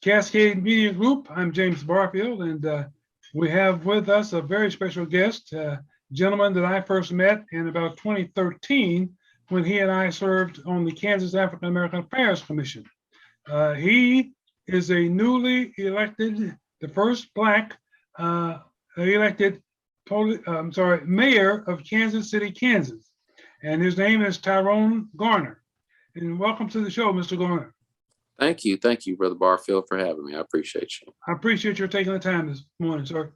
Cascade Media Group. I'm James Barfield, and we have with us a very special guest, gentleman that I first met in about 2013 when he and I served on the Kansas African American Affairs Commission. He is a newly elected, the first Black elected mayor of Kansas City, Kansas. And his name is Tyrone Garner. And welcome to the show, Mr. Garner. Thank you, Brother Barfield, for having me. I appreciate you. I appreciate your taking the time this morning, sir.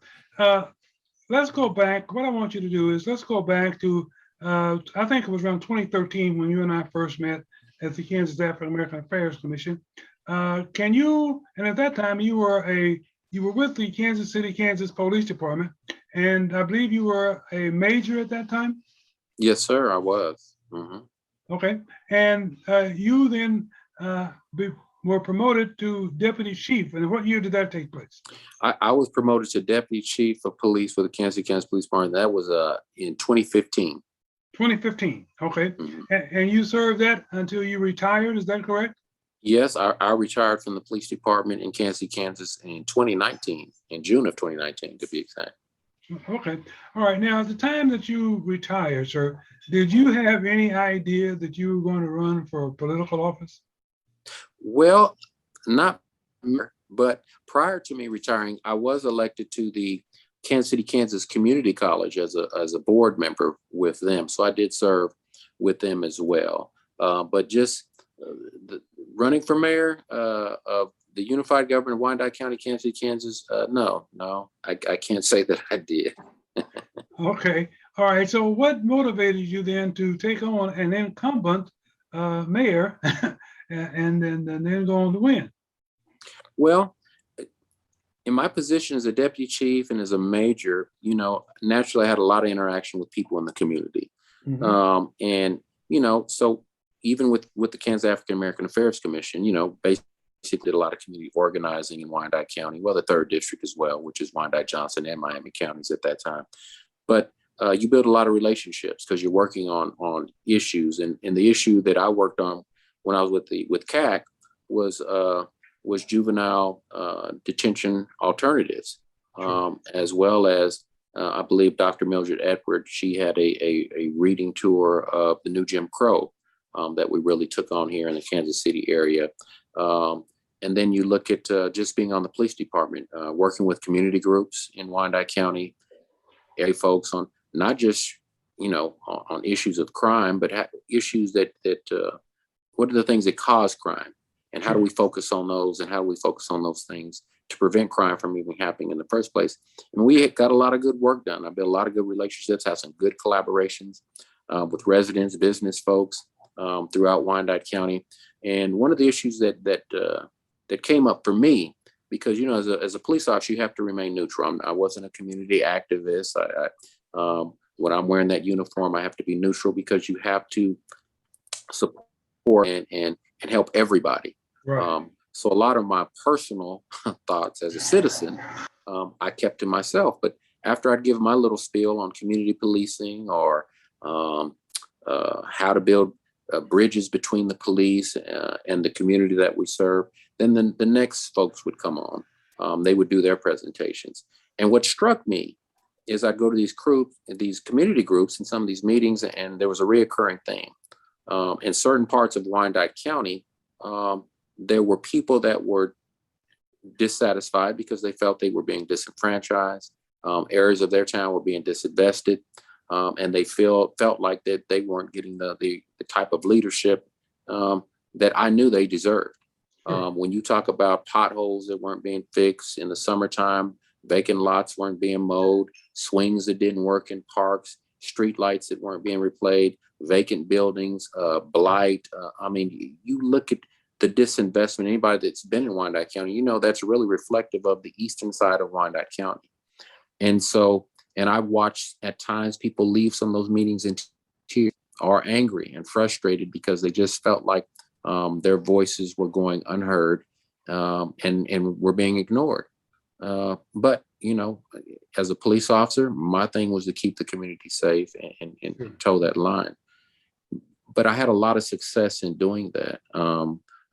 Let's go back. What I want you to do is let's go back to, I think it was around 2013 when you and I first met at the Kansas African American Affairs Commission. Can you, and at that time you were with the Kansas City, Kansas Police Department, and I believe you were a major at that time? Yes, sir, I was. Mm-hmm. Okay, and you then were promoted to deputy chief. And what year did that take place? I was promoted to deputy chief of police for the Kansas City, Kansas Police Department. That was in 2015. 2015, okay. Mm-hmm. And you served that until you retired, is that correct? Yes, I retired from the police department in Kansas City, Kansas in 2019, in June of 2019, to be exact. Okay, all right. Now, at the time that you retired, sir, did you have any idea that you were going to run for political office? Well, not, but prior to me retiring, I was elected to the Kansas City, Kansas Community College as a board member with them. So I did serve with them as well. But just running for mayor of the unified government of Wyandotte County, Kansas City, Kansas, no, I can't say that I did. Okay, all right. So what motivated you then to take on an incumbent mayor and then go on to win? Well, in my position as a deputy chief and as a major, naturally I had a lot of interaction with people in the community. Mm-hmm. And, so even with the Kansas African American Affairs Commission, basically did a lot of community organizing in Wyandotte County, well, the 3rd district as well, which is Wyandotte, Johnson, and Miami counties at that time. But you build a lot of relationships because you're working on issues. And the issue that I worked on when I was with CAC was juvenile detention alternatives, as well as I believe Dr. Mildred Edwards, she had a reading tour of the new Jim Crow that we really took on here in the Kansas City area. And then you look at just being on the police department, working with community groups in Wyandotte County, area folks on not just, on issues of crime, but issues that what are the things that cause crime? And how do we focus on those? And how do we focus on those things to prevent crime from even happening in the first place? And we got a lot of good work done. I built a lot of good relationships, had some good collaborations with residents, business folks throughout Wyandotte County. And one of the issues that came up for me, because, as a police officer, you have to remain neutral. I wasn't a community activist. When I'm wearing that uniform, I have to be neutral because you have to support and help everybody. Right. So a lot of my personal thoughts as a citizen, I kept to myself. But after I'd give my little spiel on community policing or how to build bridges between the police and the community that we serve, then the next folks would come on. They would do their presentations. And what struck me is I'd go to these community groups and some of these meetings, and there was a reoccurring theme. In certain parts of Wyandotte County, there were people that were dissatisfied because they felt they were being disenfranchised. Areas of their town were being disinvested, and they felt like that they weren't getting the type of leadership that I knew they deserved. When you talk about potholes that weren't being fixed in the summertime, vacant lots weren't being mowed, swings that didn't work in parks, street lights that weren't being replayed, vacant buildings, blight. You look at the disinvestment, anybody that's been in Wyandotte County, that's really reflective of the eastern side of Wyandotte County. And I've watched at times people leave some of those meetings in tears or angry and frustrated because they just felt like their voices were going unheard and were being ignored. But, as a police officer, my thing was to keep the community safe and toe that line. But I had a lot of success in doing that.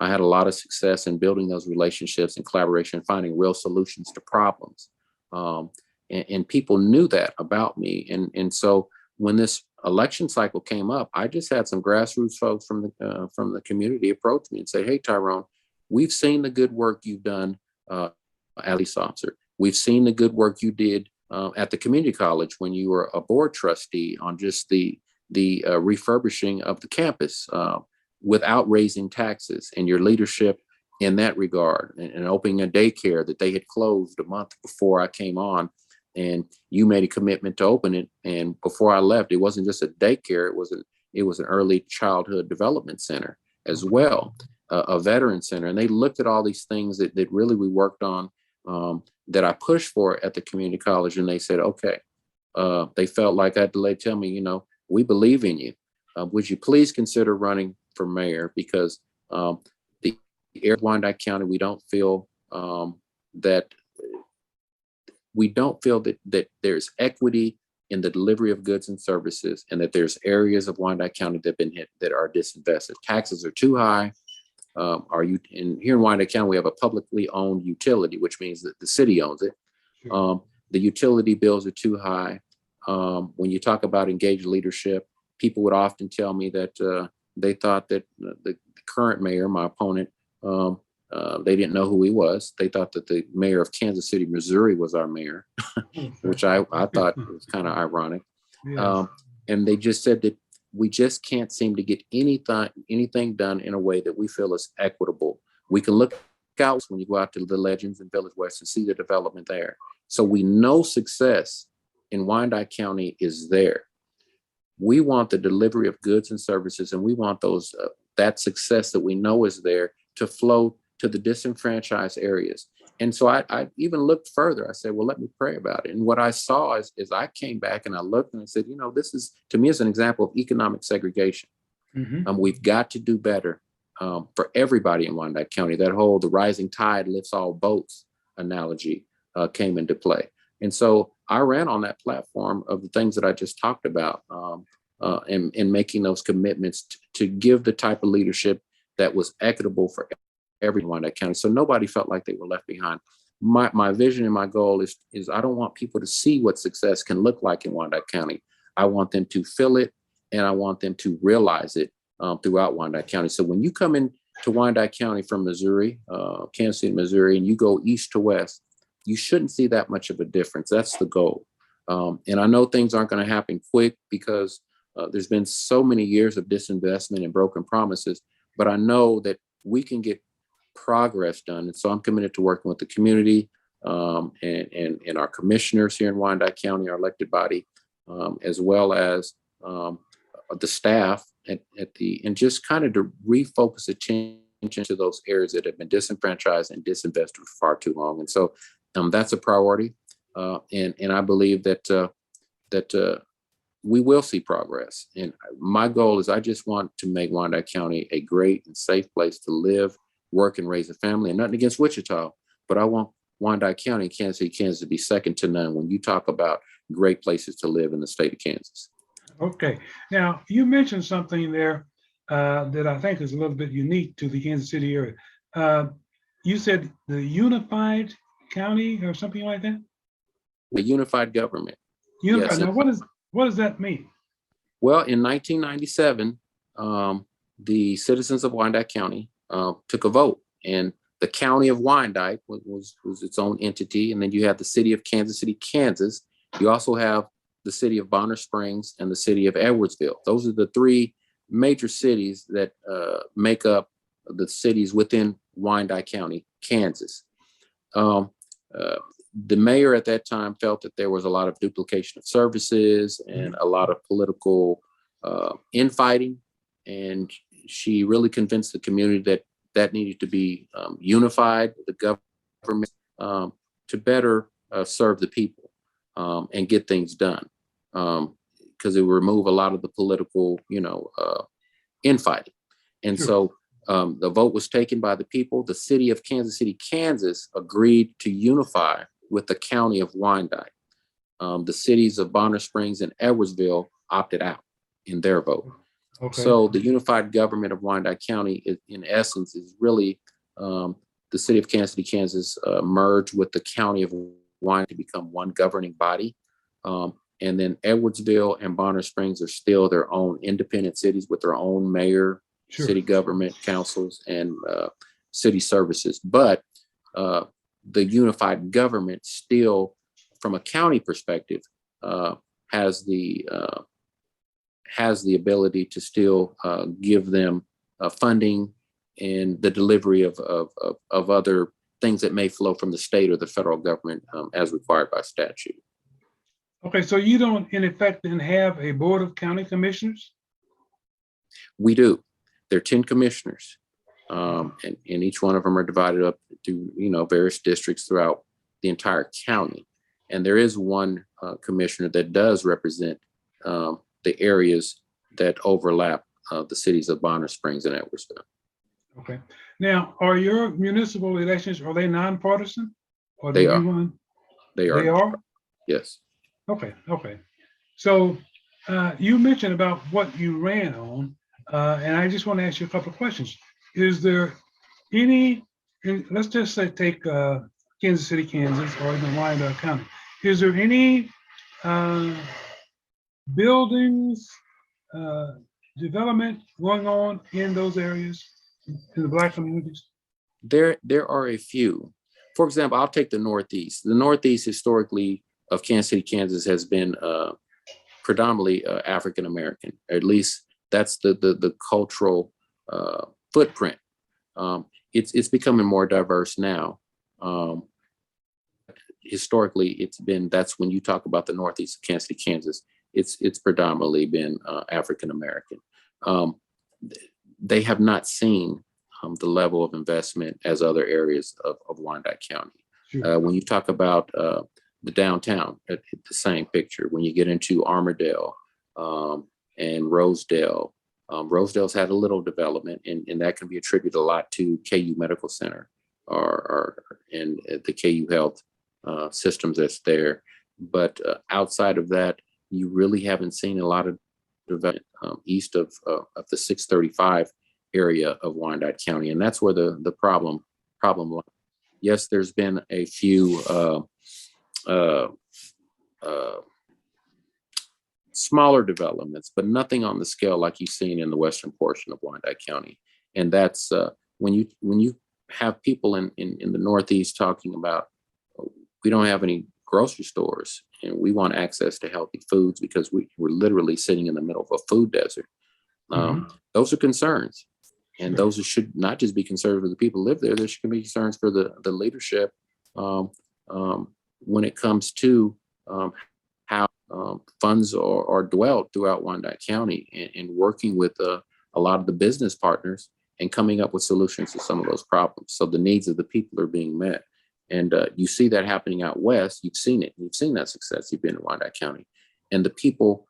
I had a lot of success in building those relationships and collaboration, finding real solutions to problems. And people knew that about me. And so when this election cycle came up, I just had some grassroots folks from the community approach me and say, "Hey, Tyrone, we've seen the good work you've done as a police officer. We've seen the good work you did at the community college when you were a board trustee on just the refurbishing of the campus without raising taxes, and your leadership in that regard, and opening a daycare that they had closed a month before I came on, and you made a commitment to open it. And before I left, it wasn't just a daycare; it was an early childhood development center as well, a veteran center. And they looked at all these things that really we worked on, that I pushed for at the community college, and they said, okay. They felt like they tell me, we believe in you. Would you please consider running for mayor? Because the area of Wyandotte County, we don't feel that there's equity in the delivery of goods and services, and that there's areas of Wyandotte County that have been hit that are disinvested. Taxes are too high. Here in Wyandotte County, we have a publicly owned utility, which means that the city owns it. Sure. The utility bills are too high. When you talk about engaged leadership, people would often tell me that they thought that the current mayor, my opponent, they didn't know who he was. They thought that the mayor of Kansas City, Missouri was our mayor, which I thought was kind of ironic. Yes. And they just said that we just can't seem to get anything done in a way that we feel is equitable. We can look out when you go out to the Legends and Village West and see the development there. So we know success in Wyandotte County is there. We want the delivery of goods and services, and we want that success that we know is there to flow to the disenfranchised areas. And so I even looked further. I said, well, let me pray about it. And what I saw is I came back and I looked and I said, this is, to me, is an example of economic segregation. Mm-hmm. We've got to do better for everybody in Wyandotte County. That whole the rising tide lifts all boats analogy came into play. And so I ran on that platform of the things that I just talked about, and making those commitments to give the type of leadership that was equitable for everyone in Wyandotte County. So nobody felt like they were left behind. My vision and my goal is I don't want people to see what success can look like in Wyandotte County. I want them to feel it, and I want them to realize it throughout Wyandotte County. So when you come in to Wyandotte County from Missouri, Kansas City, Missouri, and you go east to west, you shouldn't see that much of a difference. That's the goal. And I know things aren't going to happen quick because there's been so many years of disinvestment and broken promises, but I know that we can get progress done. And so I'm committed to working with the community and our commissioners here in Wyandotte County, our elected body, as well as the staff and just kind of to refocus attention to those areas that have been disenfranchised and disinvested for far too long. And so that's a priority. And I believe that we will see progress. And my goal is I just want to make Wyandotte County a great and safe place to live, work, and raise a family. And nothing against Wichita, but I want Wyandotte County, Kansas City, Kansas to be second to none when you talk about great places to live in the state of Kansas. Okay. Now, you mentioned something there that I think is a little bit unique to the Kansas City area. You said the unified county or something like that? The unified government. Unified. Yes. Now, what does that mean? Well, in 1997, the citizens of Wyandotte County took a vote, and the county of Wyandotte was its own entity. And then you have the city of Kansas City, Kansas. You also have the city of Bonner Springs and the city of Edwardsville. Those are the three major cities that make up the cities within Wyandotte County, Kansas. The mayor at that time felt that there was a lot of duplication of services and a lot of political infighting. And she really convinced the community that needed to be unified, the government, to better serve the people and get things done. Because it would remove a lot of the political, infighting. And Sure. so the vote was taken by the people. The city of Kansas City, Kansas agreed to unify with the county of Wyandotte. The cities of Bonner Springs and Edwardsville opted out in their vote. Okay. So the unified government of Wyandotte County, in essence, is really the city of Kansas City, Kansas, merged with the county of Wyandotte to become one governing body. And then Edwardsville and Bonner Springs are still their own independent cities with their own mayor, Sure. city government councils, and city services. But the unified government still, from a county perspective, has the ability to still give them funding and the delivery of other things that may flow from the state or the federal government as required by statute. Okay, so you don't, in effect, then have a board of county commissioners? We do. There are 10 commissioners, and each one of them are divided up to various districts throughout the entire county. And there is one commissioner that does represent the areas that overlap the cities of Bonner Springs and Edwardsville. Okay. Now, are your municipal elections, are they nonpartisan? Or They do are. you run? They are. They are? Yes. Okay, okay. So you mentioned about what you ran on, and I just want to ask you a couple of questions. Is there any, let's just say take Kansas City, Kansas, or even Wyandotte County. Is there any buildings, development going on in those areas, in the Black communities? There are a few. For example, I'll take the Northeast. The Northeast historically of Kansas City, Kansas has been predominantly African American. At least that's the cultural footprint. It's becoming more diverse now. Historically, that's when you talk about the Northeast of Kansas City, Kansas, it's predominantly been African American. They have not seen the level of investment as other areas of Wyandotte County. Sure. When you talk about the downtown, the same picture. When you get into Armourdale and Rosedale, Rosedale's had a little development, and that can be attributed a lot to KU Medical Center and the KU Health systems that's there. But outside of that, you really haven't seen a lot of development east of the 635 area of Wyandotte County, and that's where the problem lies. Yes, there's been a few smaller developments, but nothing on the scale like you've seen in the western portion of Wyandotte County. And that's when you have people in the Northeast talking about, we don't have any grocery stores and we want access to healthy foods because we're literally sitting in the middle of a food desert. Those are concerns. And those should not just be concerns for the people who live there. There should be concerns for the leadership when it comes to how funds are dwelt throughout Wyandotte County and working with a lot of the business partners and coming up with solutions to some of those problems. So the needs of the people are being met. And you see that happening out west. You've seen it. You've seen that success. You've been in Wyandotte County. And the people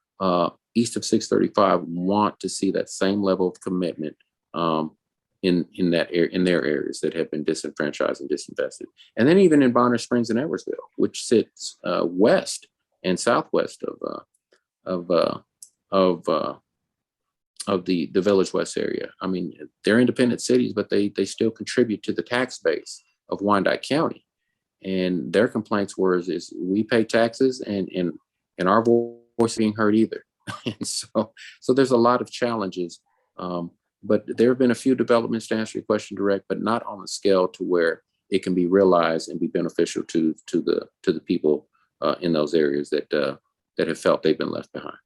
east of 635 want to see that same level of commitment in their areas that have been disenfranchised and disinvested. And then even in Bonner Springs and Edwardsville, which sits west and southwest of the Village West area. I mean, they're independent cities, but they still contribute to the tax base of Wyandotte County. And their complaints were is we pay taxes and our voice being heard either. And so there's a lot of challenges. But there have been a few developments, to answer your question direct, but not on the scale to where it can be realized and be beneficial to the people in those areas that have felt they've been left behind.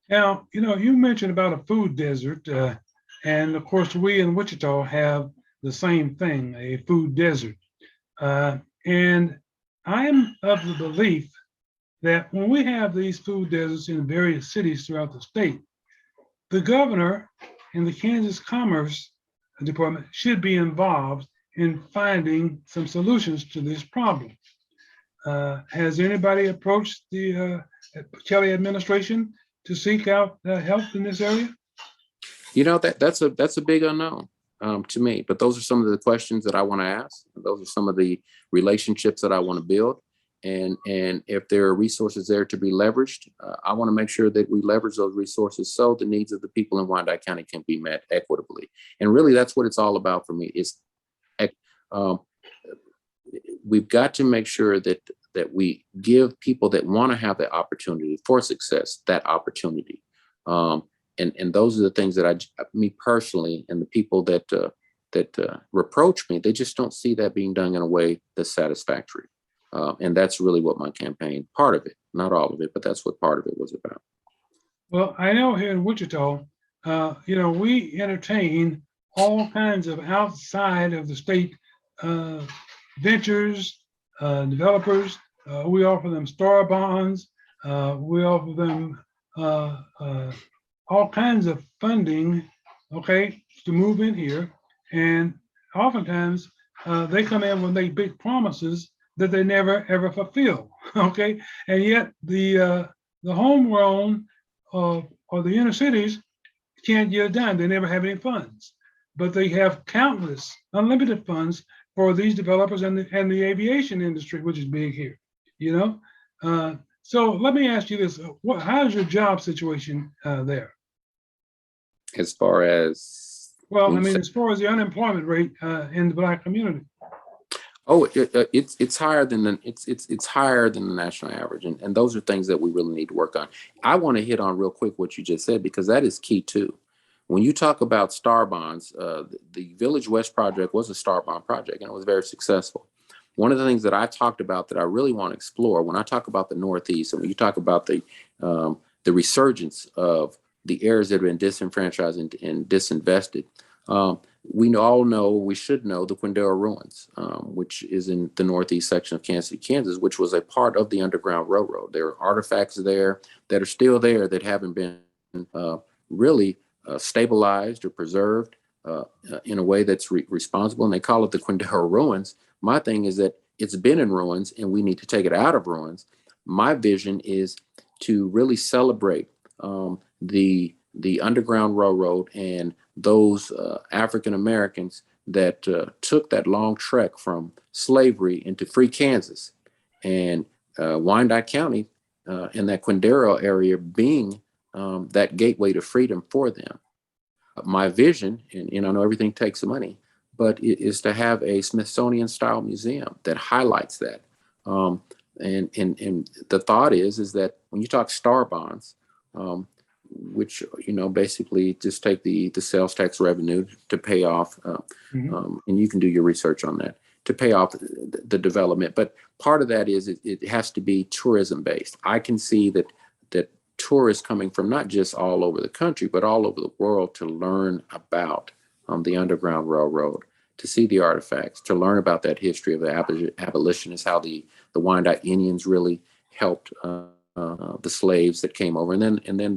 Now, you mentioned about a food desert, and of course, we in Wichita have the same thing, a food desert. And I am of the belief that when we have these food deserts in various cities throughout the state, the governor and the Kansas Commerce Department should be involved in finding some solutions to this problem. Has anybody approached the Kelly administration to seek out help in this area? That's a big unknown to me, but those are some of the questions that I want to ask. Those are some of the relationships that I want to build. and if there are resources there to be leveraged, I want to make sure that we leverage those resources so the needs of the people in Wyandotte County can be met equitably. And really, that's what it's all about for me. Is we've got to make sure that we give people that want to have the opportunity for success that opportunity. And those are the things that me personally, and the people that reproach me, they just don't see that being done in a way that's satisfactory. And that's really what my campaign, part of it, not all of it, but that's what part of it was about. Well, I know here in Wichita, we entertain all kinds of outside of the state ventures, developers. We offer them star bonds. We offer them all kinds of funding, okay, to move in here. And oftentimes they come in with big promises that they never ever fulfill, okay? And yet the homegrown or the inner cities can't get it done. They never have any funds, but they have countless unlimited funds for these developers and the aviation industry, which is big here, So let me ask you this: how's your job situation there? As far as, well, I mean, as far as the unemployment rate in the Black community. Oh, it's higher than it's higher than the national average, and those are things that we really need to work on. I want to hit on real quick what you just said, because that is key too. When you talk about star bonds, the Village West project was a star bond project, and it was very successful. One of the things that I talked about that I really want to explore when I talk about the Northeast, and when you talk about the resurgence of the areas that have been disenfranchised and disinvested. We should know the Quindaro Ruins, which is in the northeast section of Kansas City, Kansas, which was a part of the Underground Railroad. There are artifacts there that are still there that haven't been really stabilized or preserved in a way that's responsible. And they call it the Quindaro Ruins. My thing is that it's been in ruins and we need to take it out of ruins. My vision is to really celebrate the Underground Railroad and those African Americans that took that long trek from slavery into free Kansas, and Wyandotte County and that Quindaro area being that gateway to freedom for them. My vision, and I know everything takes money, but it is to have a Smithsonian style museum that highlights that. And the thought is that when you talk star bonds, which basically just take the sales tax revenue to pay off, and you can do your research on that, to pay off the development. But part of that is it has to be tourism based. I can see that tourists coming from not just all over the country, but all over the world to learn about the Underground Railroad, to see the artifacts, to learn about that history of the abolitionists, how the Wyandotte Indians really helped the slaves that came over, and then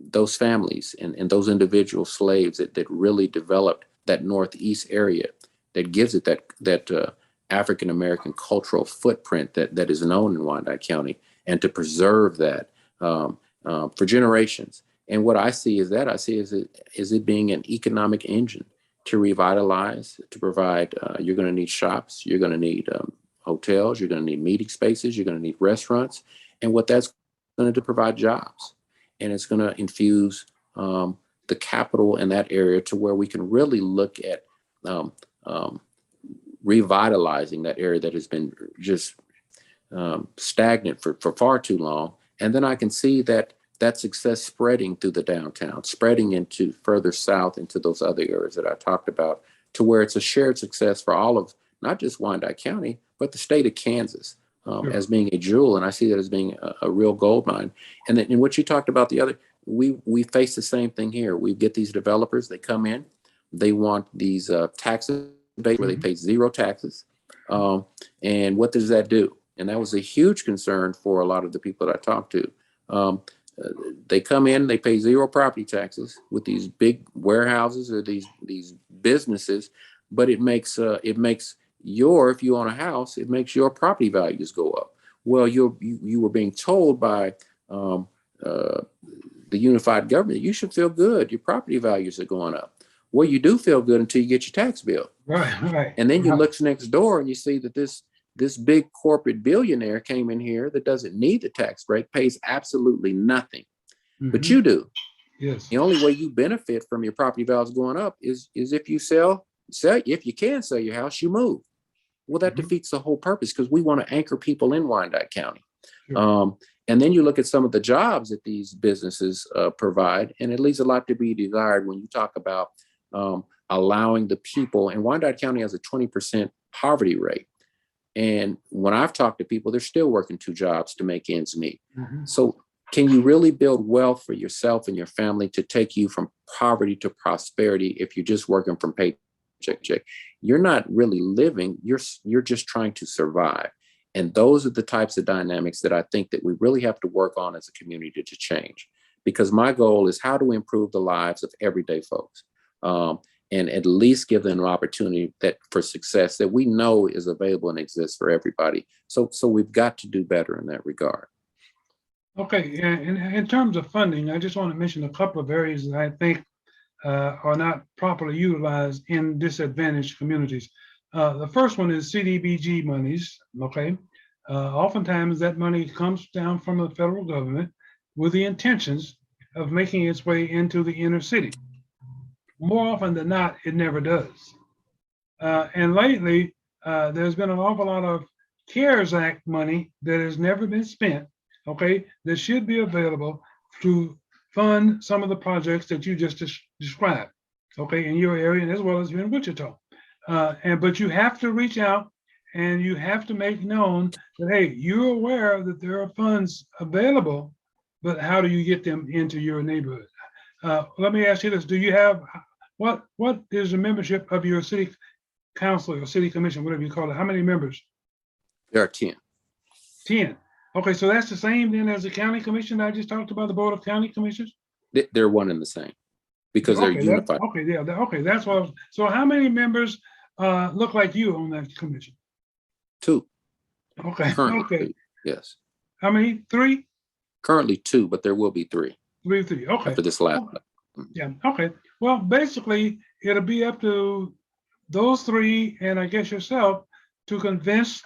those families and those individual slaves that really developed that Northeast area, that gives it that African American cultural footprint that is known in Wyandotte County, and to preserve that for generations. And what I see is it being an economic engine to revitalize, to provide. You're going to need shops, you're going to need hotels, you're going to need meeting spaces, you're going to need restaurants, and what that's going to provide jobs, and it's going to infuse the capital in that area to where we can really look at revitalizing that area that has been just stagnant for far too long. And then I can see that success spreading through the downtown, spreading into further south into those other areas that I talked about, to where it's a shared success for all of not just Wyandotte County, but the state of Kansas as being a jewel. And I see that as being a real gold mine. And then in what you talked about, we face the same thing here. We get these developers, they come in, they want these taxes where they pay zero taxes. And what does that do? And that was a huge concern for a lot of the people that I talked to. They come in, they pay zero property taxes with these big warehouses or these businesses, but it makes if you own a house, it makes your property values go up. Well, you were being told by the unified government, you should feel good. Your property values are going up. Well, you do feel good until you get your tax bill. Right. And then you look next door and you see that this this big corporate billionaire came in here that doesn't need the tax break, pays absolutely nothing, but you do. Yes. The only way you benefit from your property values going up is if you sell, if you can sell your house, you move. Well, that defeats the whole purpose, because we want to anchor people in Wyandotte County. Sure. And then you look at some of the jobs that these businesses provide, and it leaves a lot to be desired when you talk about allowing the people. And Wyandotte County has a 20% poverty rate. And when I've talked to people, they're still working 2 jobs to make ends meet. So can you really build wealth for yourself and your family to take you from poverty to prosperity if you're just working from paycheck to check? You're not really living, you're just trying to survive. And those are the types of dynamics that I think that we really have to work on as a community to change. Because my goal is how to improve the lives of everyday folks, and at least give them an opportunity that for success that we know is available and exists for everybody. So we've got to do better in that regard. Okay, and in terms of funding, I just want to mention a couple of areas that I think are not properly utilized in disadvantaged communities. The first one is CDBG monies, okay? Oftentimes that money comes down from the federal government with the intentions of making its way into the inner city. More often than not, it never does. And lately, there's been an awful lot of CARES Act money that has never been spent, okay, that should be available to fund some of the projects that you just described, okay, in your area and as well as here in Wichita. But you have to reach out and you have to make known that, hey, you're aware that there are funds available, but how do you get them into your neighborhood? Let me ask you this: do you have what is the membership of your city council or city commission, whatever you call it? How many members? There are 10. 10. Okay, so that's the same then as the county commission I just talked about, the board of county commissioners? They're one and the same because they're unified. That's what. So how many members look like you on that commission? 2. Okay. Currently, Okay. 2. Yes. How many? 3? Currently 2, but there will be 3. 3. Okay. After this last. Okay. Yeah. Okay. Well, basically, it'll be up to those 3, and I guess yourself, to convince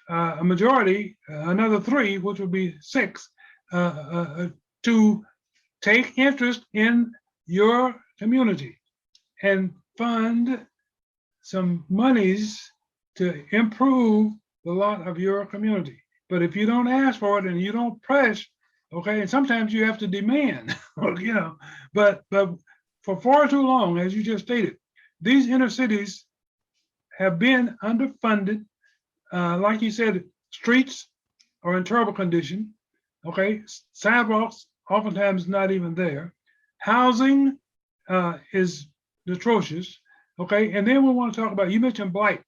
a majority, another 3, which would be 6, to take interest in your community and fund some monies to improve the lot of your community. But if you don't ask for it and you don't press, okay, and sometimes you have to demand, you know, but for far too long, as you just stated, these inner cities have been underfunded. Like you said, streets are in terrible condition, okay? Sidewalks oftentimes not even there. Housing is atrocious, okay? And then we want to talk about, you mentioned blight.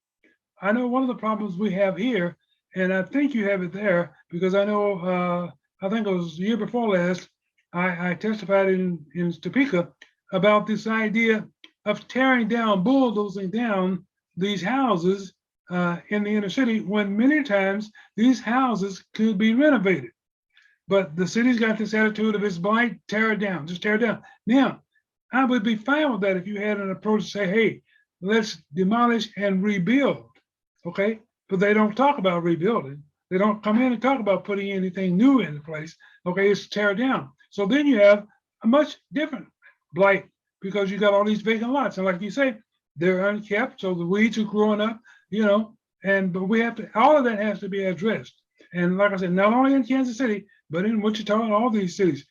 I know one of the problems we have here, and I think you have it there, because I know, I think it was the year before last, I testified in Topeka about this idea of tearing down, bulldozing down these houses in the inner city, when many times these houses could be renovated. But the city's got this attitude of its blight, tear it down, just tear it down. Now, I would be fine with that if you had an approach to say, hey, let's demolish and rebuild, okay? But they don't talk about rebuilding. They don't come in and talk about putting anything new in place, okay? It's tear it down. So then you have a much different blight, because you got all these vacant lots. And like you say, they're unkept, so the weeds are growing up, you know, but we have to, all of that has to be addressed. And like I said, not only in Kansas City, but in Wichita and all these cities,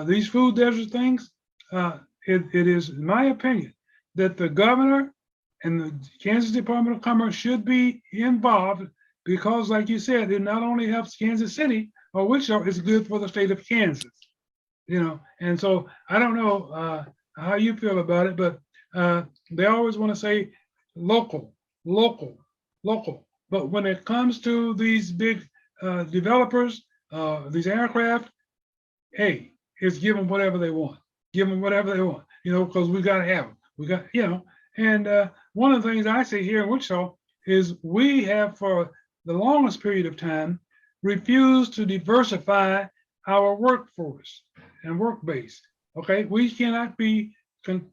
these food desert things, it is my opinion that the governor and the Kansas Department of Commerce should be involved, because like you said, it not only helps Kansas City or Wichita, it's good for the state of Kansas, you know. And so I don't know how you feel about it, but they always want to say local, local, local. But when it comes to these big developers, these aircraft, hey, it's give them whatever they want. Give them whatever they want, you know, because we got to have them. We got, you know, and one of the things I see here in Wichita is we have, for the longest period of time, refused to diversify our workforce and work base. Okay, we cannot be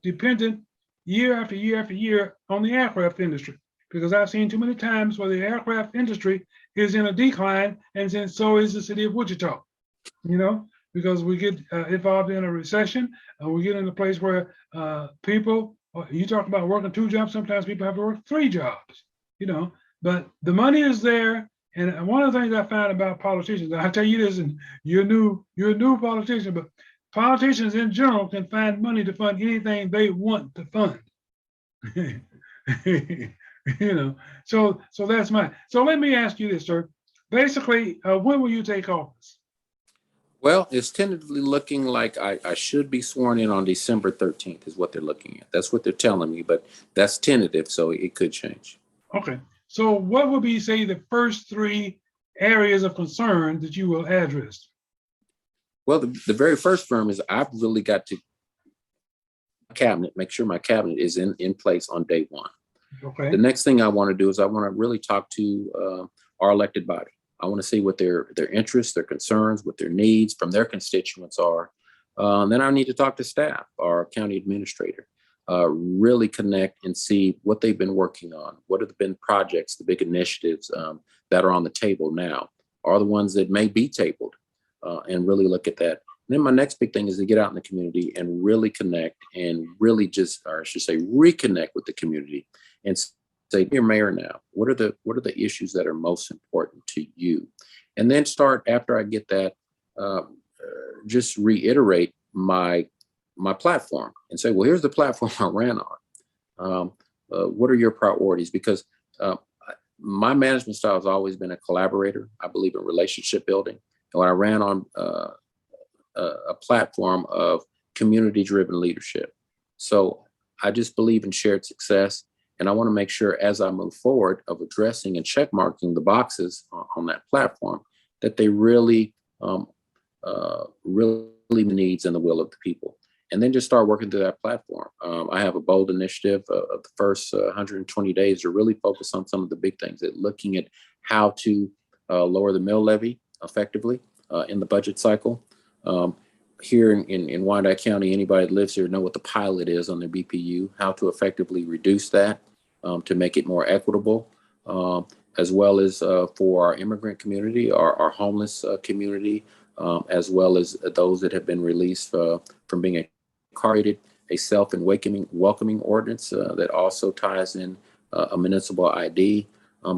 dependent year after year after year on the aircraft industry, because I've seen too many times where the aircraft industry is in a decline, and then so is the city of Wichita, because we get involved in a recession, we get in a place where people, you talk about working 2 jobs, sometimes people have to work 3 jobs, but the money is there. And one of the things I find about politicians, and I tell you this, and you're a new politician, but politicians in general can find money to fund anything they want to fund. So that's mine. So let me ask you this, sir. Basically, when will you take office? Well, it's tentatively looking like I should be sworn in on December 13th is what they're looking at. That's what they're telling me, but that's tentative, so it could change. Okay. So what would be, say, the first 3 areas of concern that you will address? Well, the very first firm is I've really got to make sure my cabinet is in place on day 1. Okay. The next thing I want to do is I want to really talk to our elected body. I want to see what their interests, their concerns, what their needs from their constituents are. Then I need to talk to staff, our county administrator, really connect and see what they've been working on. What have been projects, the big initiatives that are on the table now, are the ones that may be tabled, and really look at that. And then my next big thing is to get out in the community and really connect and really or I should say, reconnect with the community and say, dear mayor, now, what are the issues that are most important to you? And then start, after I get that, just reiterate my platform and say, well, here's the platform I ran on. What are your priorities? Because my management style has always been a collaborator. I believe in relationship building. And when I ran on a platform of community-driven leadership. So I just believe in shared success. And I want to make sure as I move forward of addressing and check marking the boxes on that platform, that they really the needs and the will of the people. And then just start working through that platform. I have a bold initiative of the first 120 days to really focus on some of the big things, looking at how to lower the mill levy effectively in the budget cycle. Here in Wyandotte County, anybody that lives here know what the pilot is on their BPU, how to effectively reduce that to make it more equitable, as well as for our immigrant community, our homeless community, as well as those that have been released from being incarcerated, a self and welcoming ordinance that also ties in a municipal ID.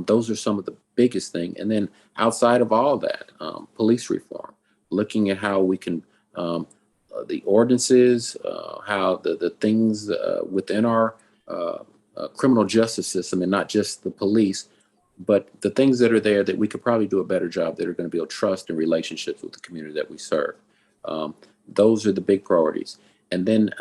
Those are some of the biggest things. And then outside of all that, police reform, looking at how we can the ordinances, how the things within our criminal justice system, and not just the police, but the things that are there that we could probably do a better job that are going to build trust and relationships with the community that we serve. Those are the big priorities. And then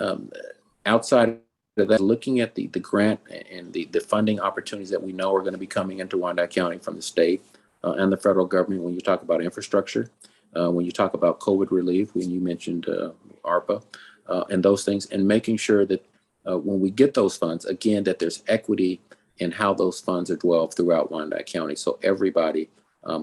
outside of that, looking at the grant and the funding opportunities that we know are going to be coming into Wyandotte County from the state and the federal government when you talk about infrastructure. When you talk about COVID relief, when you mentioned ARPA and those things, and making sure that when we get those funds, again, that there's equity in how those funds are dwelled throughout Wyandotte County. So everybody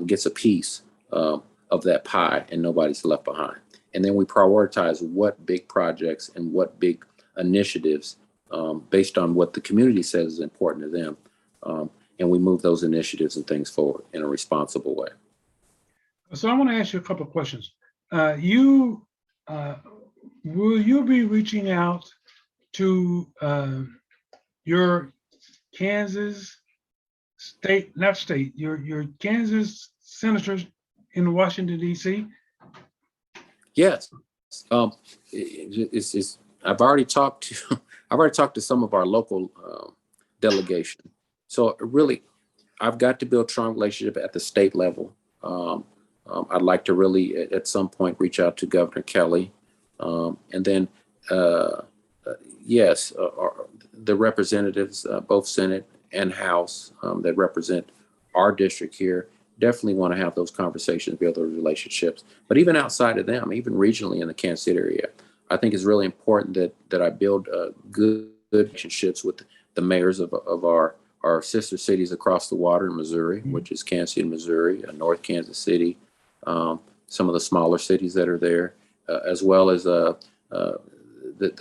gets a piece of that pie and nobody's left behind. And then we prioritize what big projects and what big initiatives based on what the community says is important to them. And we move those initiatives and things forward in a responsible way. So I want to ask you a couple of questions. Will you be reaching out to your Kansas your Kansas senators in Washington, D.C.? Yes. I've already talked to some of our local delegation. So really, I've got to build strong relationship at the state level. I'd like to really, at some point, reach out to Governor Kelly. And then, the representatives, both Senate and House, that represent our district here, definitely want to have those conversations, build those relationships. But even outside of them, even regionally in the Kansas City area, I think it's really important that I build good relationships with the mayors of our sister cities across the water in Missouri, which is Kansas City, Missouri, North Kansas City, some of the smaller cities that are there, as well as the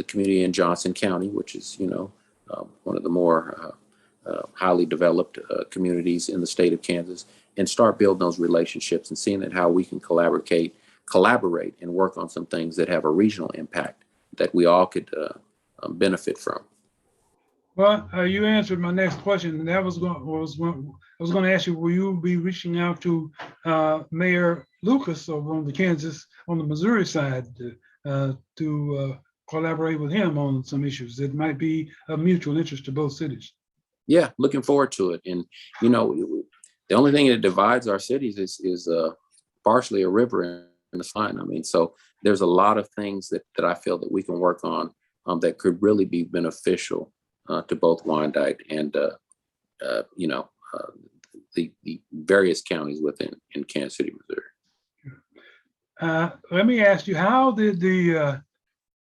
community in Johnson County, which is, one of the more highly developed communities in the state of Kansas and start building those relationships and seeing how we can collaborate and work on some things that have a regional impact that we all could benefit from. Well, you answered my next question, and that I was going to ask you, will you be reaching out to Mayor Lucas over on the Missouri side to collaborate with him on some issues that might be of mutual interest to both cities? Yeah, looking forward to it. And the only thing that divides our cities is partially a river and a sign. I mean, so there's a lot of things that I feel that we can work on that could really be beneficial to both Wyandotte and the various counties in Kansas City, Missouri. Let me ask you, how did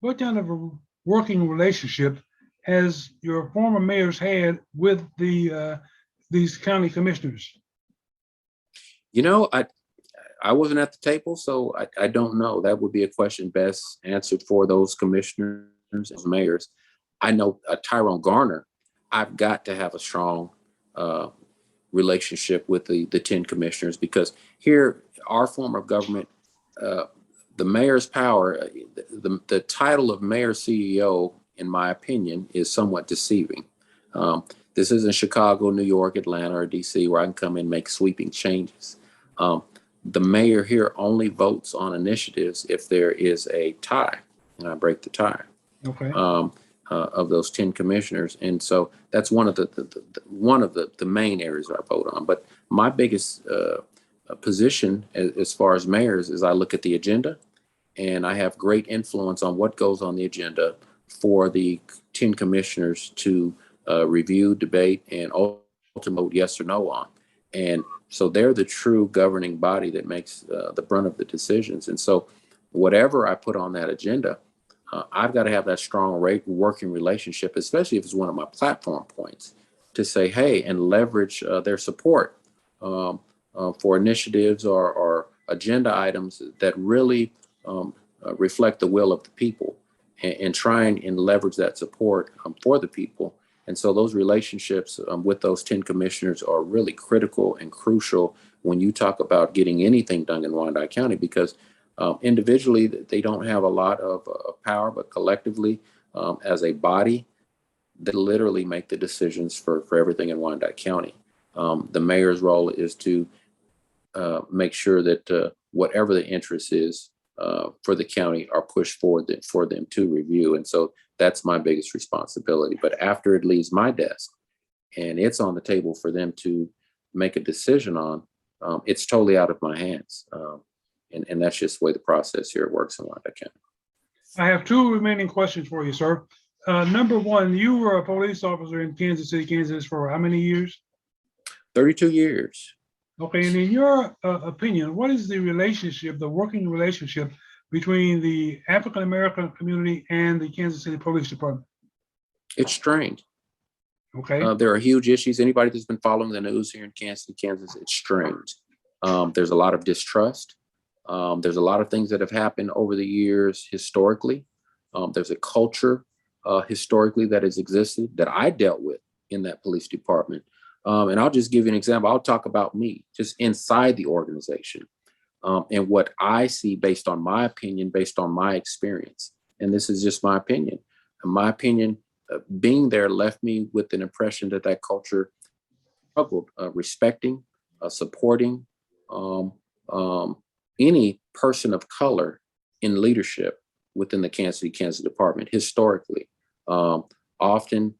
what kind of a working relationship has your former mayors had with these county commissioners? I wasn't at the table, so I don't know. That would be a question best answered for those commissioners and mayors. I know Tyrone Garner, I've got to have a strong relationship with the 10 commissioners, because here, our form of government, the mayor's power, the title of mayor CEO, in my opinion, is somewhat deceiving. This isn't Chicago, New York, Atlanta, or DC, where I can come in and make sweeping changes. The mayor here only votes on initiatives if there is a tie, and I break the tie. Okay. Of those 10 commissioners, and so that's one of the main areas I vote on. But my biggest position as far as mayors is I look at the agenda, and I have great influence on what goes on the agenda for the 10 commissioners to review, debate, and ultimately vote yes or no on. And so they're the true governing body that makes the brunt of the decisions. And so whatever I put on that agenda, I've got to have that strong working relationship, especially if it's one of my platform points, to say, hey, and leverage their support for initiatives or agenda items that really reflect the will of the people, and try and leverage that support for the people. And so those relationships with those 10 commissioners are really critical and crucial when you talk about getting anything done in Wyandotte County, because individually, they don't have a lot of power, but collectively, as a body, they literally make the decisions for everything in Wyandotte County. The mayor's role is to make sure that whatever the interest is for the county are pushed forward for them to review. And so that's my biggest responsibility. But after it leaves my desk and it's on the table for them to make a decision on, it's totally out of my hands. And that's just the way the process here works in Wyandotte County. I have two remaining questions for you, sir. Number one, you were a police officer in Kansas City, Kansas for how many years? 32 years. Okay, and in your opinion, what is the working relationship between the African-American community and the Kansas City Police Department? It's strained. Okay. There are huge issues. Anybody that's been following the news here in Kansas City, Kansas, it's strained. There's a lot of distrust. There's a lot of things that have happened over the years historically. There's a culture historically that has existed that I dealt with in that police department. And I'll just give you an example. I'll talk about me just inside the organization and what I see based on my opinion, based on my experience. And this is just my opinion. In my opinion, being there left me with an impression that culture struggled respecting, supporting any person of color in leadership within the Kansas City, Kansas department. Historically, often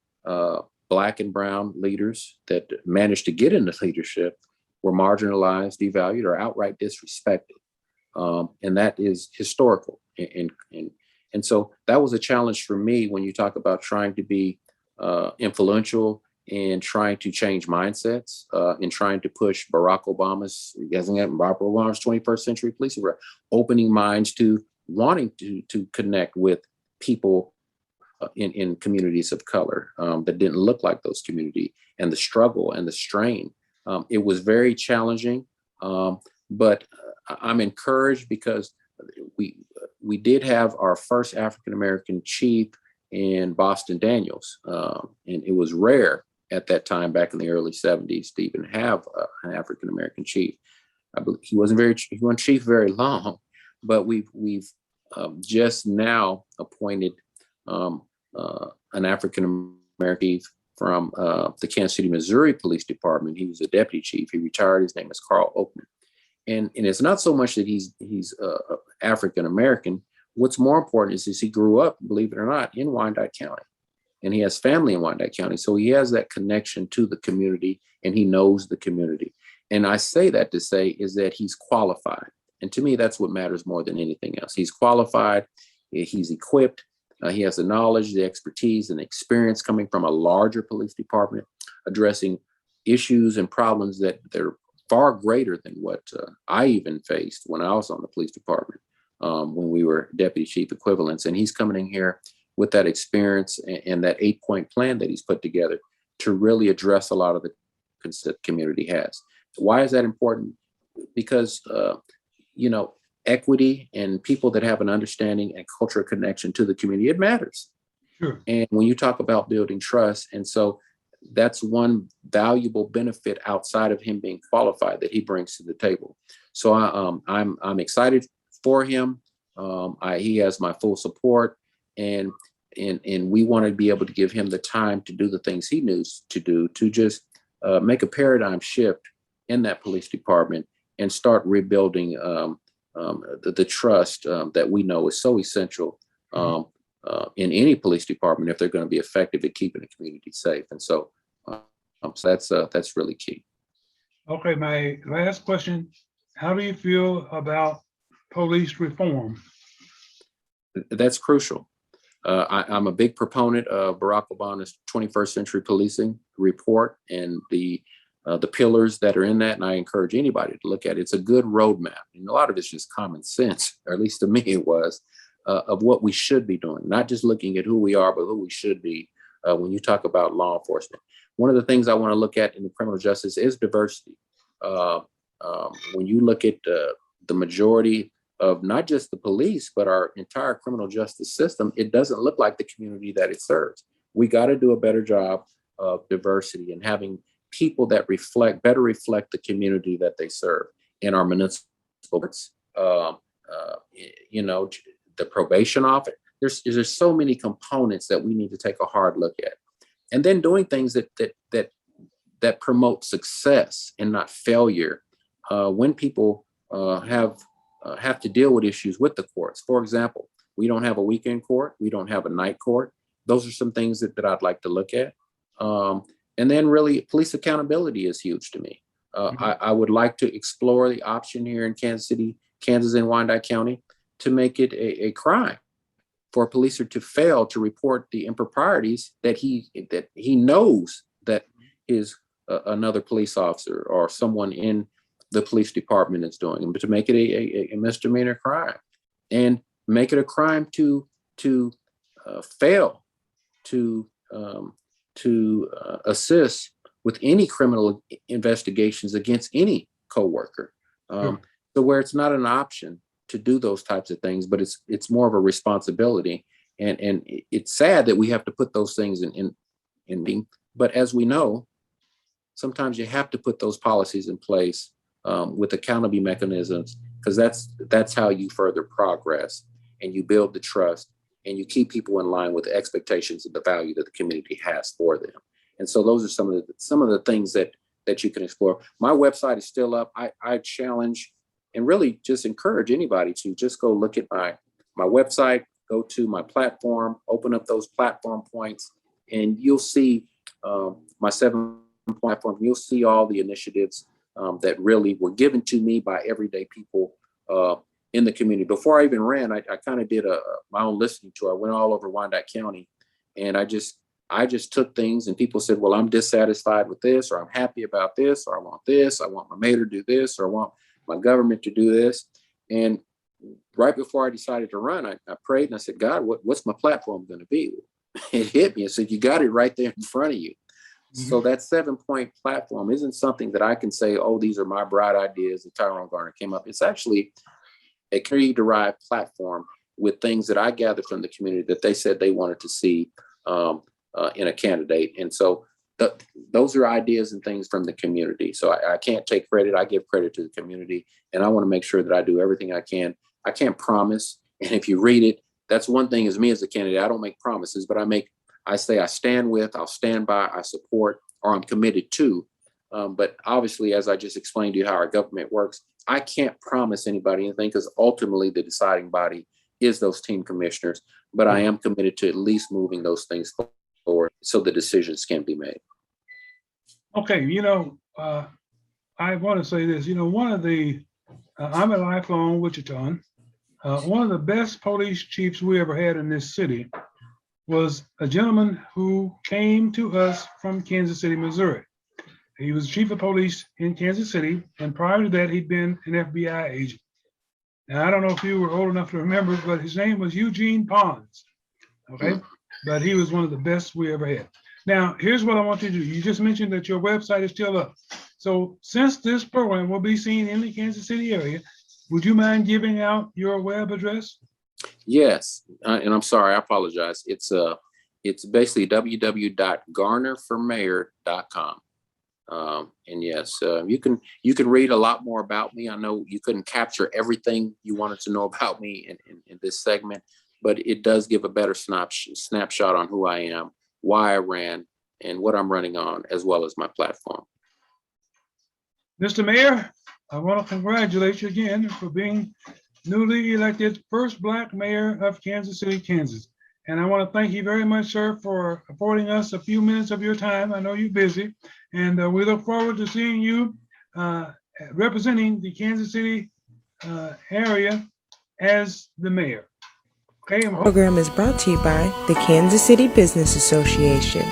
Black and brown leaders that managed to get into leadership were marginalized, devalued, or outright disrespected. And that is historical. And so that was a challenge for me when you talk about trying to be influential and trying to change mindsets and trying to push Barack Obama's 21st century policing, opening minds to wanting to connect with people in communities of color that didn't look like those communities, and the struggle and the strain. It was very challenging, but I'm encouraged because we did have our first African-American chief in Boston Daniels, and it was rare at that time, back in the early 70s, to even have an African American chief. I believe he wasn't chief very long, but we've just now appointed an African American chief from the Kansas City, Missouri Police Department. He was a deputy chief. He retired. His name is Carl Oakman. And it's not so much that he's African American. What's more important is he grew up, believe it or not, in Wyandotte County, and he has family in Wyandotte County. So he has that connection to the community, and he knows the community. And I say that to say is that he's qualified. And to me, that's what matters more than anything else. He's qualified, he's equipped, he has the knowledge, the expertise, and the experience coming from a larger police department, addressing issues and problems that they're far greater than what I even faced when I was on the police department, when we were deputy chief equivalents. And he's coming in here with that experience and that 8-point plan that he's put together to really address a lot of the concerns that the community has. Why is that important? Because, equity and people that have an understanding and cultural connection to the community, it matters. Sure. And when you talk about building trust, and so that's one valuable benefit outside of him being qualified that he brings to the table. So I'm excited for him. He has my full support, and we want to be able to give him the time to do the things he needs to do to just make a paradigm shift in that police department and start rebuilding the trust that we know is so essential in any police department if they're going to be effective at keeping the community safe. And so, that's really key. Okay, my last question: how do you feel about police reform? That's crucial. I'm a big proponent of Barack Obama's 21st Century Policing report and the pillars that are in that, and I encourage anybody to look at it. It's a good roadmap, and a lot of it's just common sense, or at least to me it was, of what we should be doing, not just looking at who we are, but who we should be when you talk about law enforcement. One of the things I want to look at in the criminal justice is diversity. When you look at the majority of not just the police, but our entire criminal justice system, it doesn't look like the community that it serves. We got to do a better job of diversity and having people that better reflect the community that they serve in our municipal boards, the probation office. There's so many components that we need to take a hard look at, and then doing things that promote success and not failure. When people have to deal with issues with the courts, for example, we don't have a weekend court, we don't have a night court. Those are some things that I'd like to look at. And then really police accountability is huge to me. I would like to explore the option here in Kansas City, Kansas and Wyandotte County to make it a crime for a policer to fail to report the improprieties that he knows that is another police officer or someone in the police department is doing, but to make it a misdemeanor crime and make it a crime to fail to assist with any criminal investigations against any coworker. So where it's not an option to do those types of things, but it's more of a responsibility. And it's sad that we have to put those things in, but as we know, sometimes you have to put those policies in place with accountability mechanisms, because that's how you further progress and you build the trust and you keep people in line with the expectations of the value that the community has for them. And so those are some of the things that you can explore. My website is still up. I challenge and really just encourage anybody to just go look at my website, go to my platform, open up those platform points, and you'll see my 7 platform. You'll see all the initiatives that really were given to me by everyday people in the community. Before I even ran, I kind of did my own listening tour. I went all over Wyandotte County, and I just took things, and people said, well, I'm dissatisfied with this, or I'm happy about this, or I want this, I want my mayor to do this, or I want my government to do this. And right before I decided to run, I prayed and I said, God, what's my platform going to be? It hit me. I said, you got it right there in front of you. Mm-hmm. So that 7-point platform isn't something that I can say, oh, these are my bright ideas that Tyrone Garner came up. It's actually a community-derived platform with things that I gathered from the community that they said they wanted to see in a candidate. And so those are ideas and things from the community. So I can't take credit. I give credit to the community, and I want to make sure that I do everything I can. I can't promise. And if you read it, that's one thing as me as a candidate, I don't make promises, but I say I stand with, I'll stand by, I support, or I'm committed to. But obviously, as I just explained to you how our government works, I can't promise anybody anything because ultimately the deciding body is those team commissioners. But I am committed to at least moving those things forward so the decisions can be made. Okay, I want to say this. One of the I'm a lifelong Wichitan. One of the best police chiefs we ever had in this city was a gentleman who came to us from Kansas City, Missouri. He was chief of police in Kansas City, and prior to that, he'd been an FBI agent. Now, I don't know if you were old enough to remember, but his name was Eugene Pons. Okay, but he was one of the best we ever had. Now, here's what I want you to do. You just mentioned that your website is still up. So since this program will be seen in the Kansas City area, would you mind giving out your web address? Yes, and I'm sorry, I apologize. It's basically www.garnerformayor.com. And yes, you can read a lot more about me. I know you couldn't capture everything you wanted to know about me in this segment, but it does give a better snapshot on who I am, why I ran, and what I'm running on, as well as my platform. Mr. Mayor, I want to congratulate you again for being newly elected first Black mayor of Kansas City, Kansas. And I want to thank you very much, sir, for affording us a few minutes of your time. I know you're busy, and we look forward to seeing you representing the Kansas City area as the mayor. Okay. The program is brought to you by the Kansas City Business Association.